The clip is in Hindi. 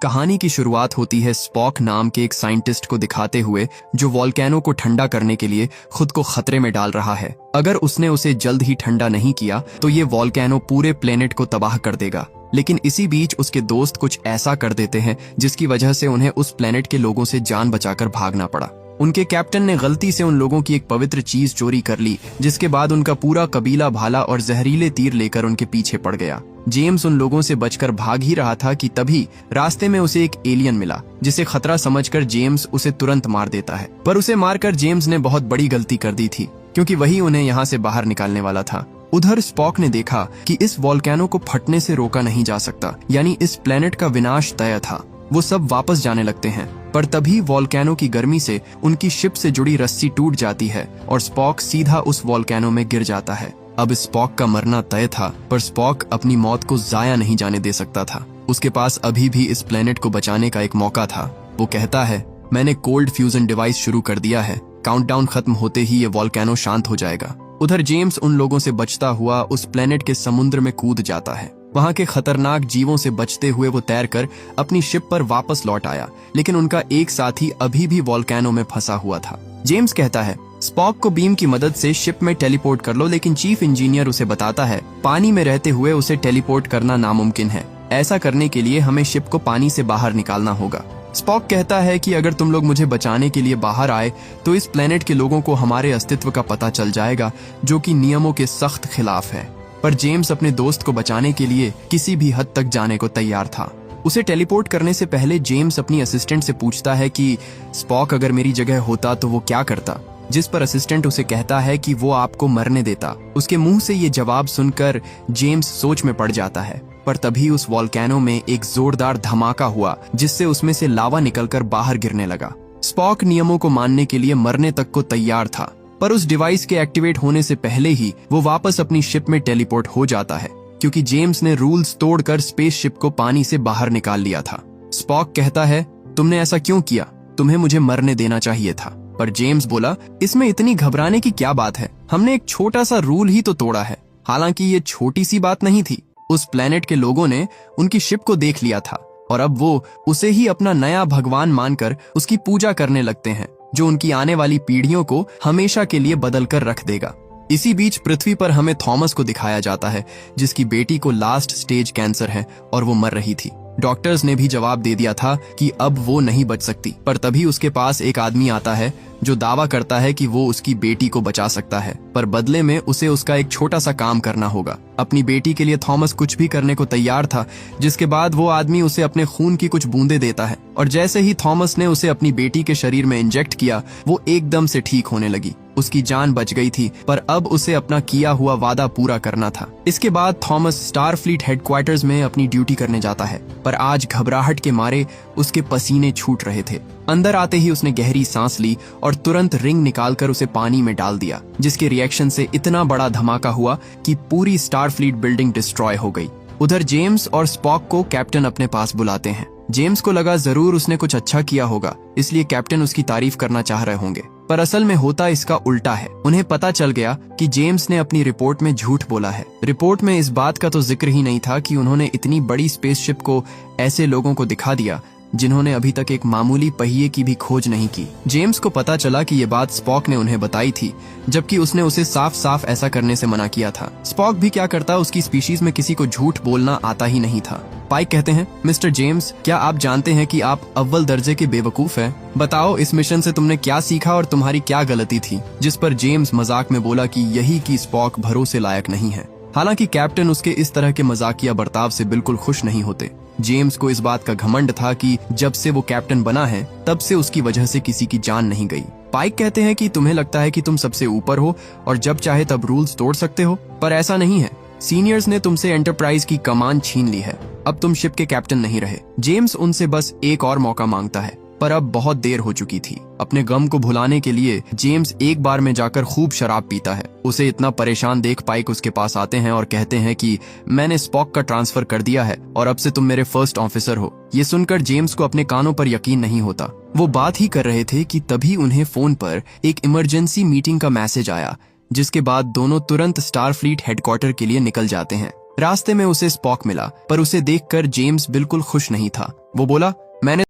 कहानी की शुरुआत होती है स्पॉक नाम के एक साइंटिस्ट को दिखाते हुए जो वोल्केनो को ठंडा करने के लिए खुद को खतरे में डाल रहा है। अगर उसने उसे जल्द ही ठंडा नहीं किया तो ये वोल्केनो पूरे प्लेनेट को तबाह कर देगा। लेकिन इसी बीच उसके दोस्त कुछ ऐसा कर देते हैं जिसकी वजह से उन्हें उस प्लेनेट के लोगों से जान बचाकर भागना पड़ा। उनके कैप्टन ने गलती से उन लोगों की एक पवित्र चीज चोरी कर ली, जिसके बाद उनका पूरा कबीला भाला और जहरीले तीर लेकर उनके पीछे पड़ गया। जेम्स उन लोगों से बचकर भाग ही रहा था कि तभी रास्ते में उसे एक एलियन मिला, जिसे खतरा समझकर जेम्स उसे तुरंत मार देता है। पर उसे मारकर जेम्स ने बहुत बड़ी गलती कर दी थी, क्योंकि वही उन्हें यहाँ से बाहर निकालने वाला था। उधर स्पॉक ने देखा कि इस वोल्केनो को फटने से रोका नहीं जा सकता, यानी इस प्लेनेट का विनाश तय था। वो सब वापस जाने लगते हैं, पर तभी वोल्केनो की गर्मी से उनकी शिप से जुड़ी रस्सी टूट जाती है और स्पॉक सीधा उस वोल्केनो में गिर जाता है। अब स्पॉक का मरना तय था, पर स्पॉक अपनी मौत को जाया नहीं जाने दे सकता था। उसके पास अभी भी इस प्लेनेट को बचाने का एक मौका था। वो कहता है, मैंने कोल्ड फ्यूजन डिवाइस शुरू कर दिया है, काउंटडाउन खत्म होते ही ये वोल्केनो शांत हो जाएगा। उधर जेम्स उन लोगों से बचता हुआ उस प्लेनेट के समुद्र में कूद जाता है। वहां के खतरनाक जीवों से बचते हुए वो तैरकर अपनी शिप पर वापस लौट आया, लेकिन उनका एक साथी अभी भी वोल्केनो में फंसा हुआ था। जेम्स कहता है, स्पॉक को बीम की मदद से शिप में टेलीपोर्ट कर लो, लेकिन चीफ इंजीनियर उसे बताता है पानी में रहते हुए उसे टेलीपोर्ट करना नामुमकिन है। ऐसा करने के लिए हमें शिप को पानी से बाहर निकालना होगा। स्पॉक कहता है कि अगर तुम लोग मुझे बचाने के लिए बाहर आए तो इस प्लेनेट के लोगों को हमारे अस्तित्व का पता चल जाएगा, जो कि नियमों के सख्त खिलाफ है। पर जेम्स अपने दोस्त को बचाने के लिए किसी भी हद तक जाने को तैयार था। उसे टेलीपोर्ट करने से पहले जेम्स अपनी असिस्टेंट से पूछता है कि स्पॉक अगर मेरी जगह होता तो वो क्या करता, जिस पर असिस्टेंट उसे कहता है कि वो आपको मरने देता। उसके मुंह से ये जवाब सुनकर जेम्स सोच में पड़ जाता है, पर तभी उस वोल्केनो में एक जोरदार धमाका हुआ, जिससे उसमें से लावा निकलकर बाहर गिरने लगा। स्पॉक नियमों को मानने के लिए मरने तक को तैयार था, पर उस डिवाइस के एक्टिवेट होने से पहले ही वो वापस अपनी शिप में टेलीपोर्ट हो जाता है, क्योंकि जेम्स ने रूल्स तोड़कर स्पेसशिप को पानी से बाहर निकाल लिया था। स्पॉक कहता है, तुमने ऐसा क्यों किया? तुम्हें मुझे मरने देना चाहिए था। पर जेम्स बोला, इसमें इतनी घबराने की क्या बात है? हमने एक छोटा सा रूल ही तो तोड़ा है। हालांकि ये छोटी सी बात नहीं थी। उस प्लेनेट के लोगों ने उनकी शिप को देख लिया था और अब वो उसे ही अपना नया भगवान मानकर उसकी पूजा करने लगते हैं, जो उनकी आने वाली पीढ़ियों को हमेशा के लिए बदल कर रख देगा। इसी बीच पृथ्वी पर हमें थॉमस को दिखाया जाता है, जिसकी बेटी को लास्ट स्टेज कैंसर है और वो मर रही थी। डॉक्टर्स ने भी जवाब दे दिया था कि अब वो नहीं बच सकती, पर तभी उसके पास एक आदमी आता है जो दावा करता है कि वो उसकी बेटी को बचा सकता है, पर बदले में उसे उसका एक छोटा सा काम करना होगा। अपनी बेटी के लिए थॉमस कुछ भी करने को तैयार था, जिसके बाद वो आदमी उसे अपने खून की कुछ बूंदें देता है और जैसे ही थॉमस ने उसे अपनी बेटी के शरीर में इंजेक्ट किया, वो एकदम से ठीक होने लगी। उसकी जान बच गई थी, पर अब उसे अपना किया हुआ वादा पूरा करना था। इसके बाद थॉमस स्टारफ्लीट हेडक्वार्टर्स में अपनी ड्यूटी करने जाता है, पर आज घबराहट के मारे उसके पसीने छूट रहे थे। अंदर आते ही उसने गहरी सांस ली और तुरंत रिंग निकालकर उसे पानी में डाल दिया, जिसके रिएक्शन से इतना बड़ा धमाका हुआ कि पूरी स्टारफ्लीट बिल्डिंग डिस्ट्रॉय हो गई। उधर जेम्स और स्पॉक को कैप्टन अपने पास बुलाते हैं। जेम्स को लगा जरूर उसने कुछ अच्छा किया होगा, इसलिए कैप्टन उसकी तारीफ करना चाह रहे होंगे, पर असल में होता इसका उल्टा है। उन्हें पता चल गया कि जेम्स ने अपनी रिपोर्ट में झूठ बोला है। रिपोर्ट में इस बात का तो जिक्र ही नहीं था कि उन्होंने इतनी बड़ी स्पेसशिप को ऐसे लोगों को दिखा दिया जिन्होंने अभी तक एक मामूली पहिए की भी खोज नहीं की। जेम्स को पता चला कि ये बात स्पॉक ने उन्हें बताई थी, जबकि उसने उसे साफ साफ ऐसा करने से मना किया था। स्पॉक भी क्या करता, उसकी स्पीशीज में किसी को झूठ बोलना आता ही नहीं था। पाइक कहते हैं, मिस्टर जेम्स, क्या आप जानते हैं कि आप अव्वल दर्जे के बेवकूफ हैं? बताओ, इस मिशन से तुमने क्या सीखा और तुम्हारी क्या गलती थी? जिस पर जेम्स मजाक में बोला कि यही कि स्पॉक भरोसे लायक नहीं है। हालांकि कैप्टन उसके इस तरह के मजाकिया बर्ताव से बिल्कुल खुश नहीं होते। जेम्स को इस बात का घमंड था कि जब से वो कैप्टन बना है, तब से उसकी वजह से किसी की जान नहीं गई। पाइक कहते हैं कि तुम्हें लगता है कि तुम सबसे ऊपर हो और जब चाहे तब रूल्स तोड़ सकते हो, पर ऐसा नहीं है। सीनियर्स ने तुमसे एंटरप्राइज की कमान छीन ली है। अब तुम शिप के कैप्टन नहीं रहे। जेम्स उनसे बस एक और मौका मांगता है, पर अब बहुत देर हो चुकी थी। अपने गम को भुलाने के लिए जेम्स एक बार में जाकर खूब शराब पीता है। उसे इतना परेशान देख पाइक उसके पास आते हैं और कहते हैं कि मैंने स्पॉक का ट्रांसफर कर दिया है और अब से तुम मेरे फर्स्ट ऑफिसर हो। ये सुनकर जेम्स को अपने कानों पर यकीन नहीं होता। वो बात ही कर रहे थे कि तभी उन्हें फोन पर एक इमरजेंसी मीटिंग का मैसेज आया, जिसके बाद दोनों तुरंत स्टारफ्लीट हेडक्वार्टर के लिए निकल जाते हैं। रास्ते में उसे स्पॉक मिला, पर उसे देखकर जेम्स बिल्कुल खुश नहीं था। वो बोला, मैंने